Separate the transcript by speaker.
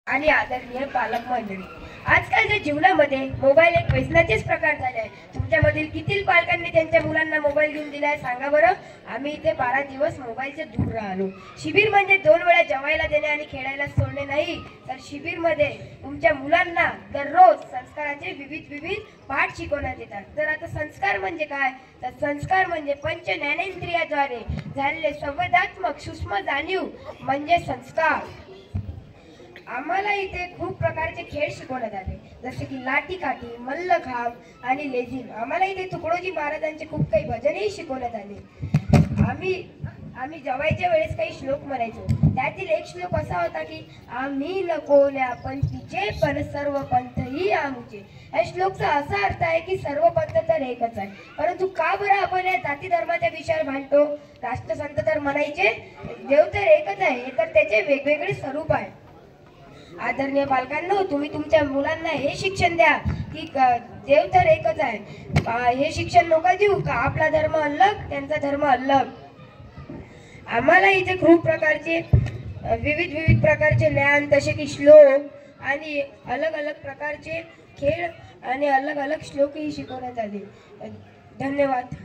Speaker 1: आणि आदरणीय पालक मंडळी, आजकालच्या जीवनामध्ये मोबाईल एक व्यसनाचेच प्रकार झाले आहे। तुमच्यामधील किती पालकांनी त्यांच्या मुलांना मोबाईल घेऊन दिलाय सांगा बरं। आम्ही इथे 12 दिवस मोबाईलचे दूर राहिलो। शिबिर म्हणजे 2 वेळा जेवायला देणे आणि खेळायला सोडणे नाही, तर शिबिरमध्ये तुमच्या मुलांना दररोज संस्काराचे विविध पाठ शिकवण्यात येतात। तर आता संस्कार म्हणजे काय, तर संस्कार म्हणजे पंच ज्ञानेंद्रियाद्वारे झालेले संवेदनात्मक सूक्ष्म जाणीव म्हणजे संस्कार। आम्हाला इथे खूप प्रकारचे खेळ शिकवण्यात आले, जसे की लाठीकाठी, मल्लखांब आणि लेझिम। आम्हाला इथे तुकडोजी महाराजांचे खूप काही भजनही शिकवण्यात आले। आम्ही जेवायच्या वेळेस काही श्लोक म्हणायचो। त्यातील एक श्लोक असा होता की आम्ही न कोण्या पंथीचे पण सर्व पंथही आमचे। या श्लोकचा असा अर्थ आहे की सर्व पंथ तर एकच आहे, परंतु का बरं आपण या जाती धर्माच्या विषयावर भांडतो। राष्ट्रसंत तर म्हणायचे देव तर एकच आहे, तर त्याचे वेगवेगळे स्वरूप आहे। आदरणीय पालकांनो, तुम्ही तुमच्या मुलांना हे शिक्षण द्या की देव तर एकच आहे। हे शिक्षण नका देऊ का आपला धर्म अलग त्यांचा धर्म अलग। आम्हाला इथे खूप प्रकारचे विविध प्रकारचे ज्ञान, जसे की श्लोक आणि अलग प्रकारचे खेळ आणि अलग श्लोकही शिकवण्यात आले। धन्यवाद।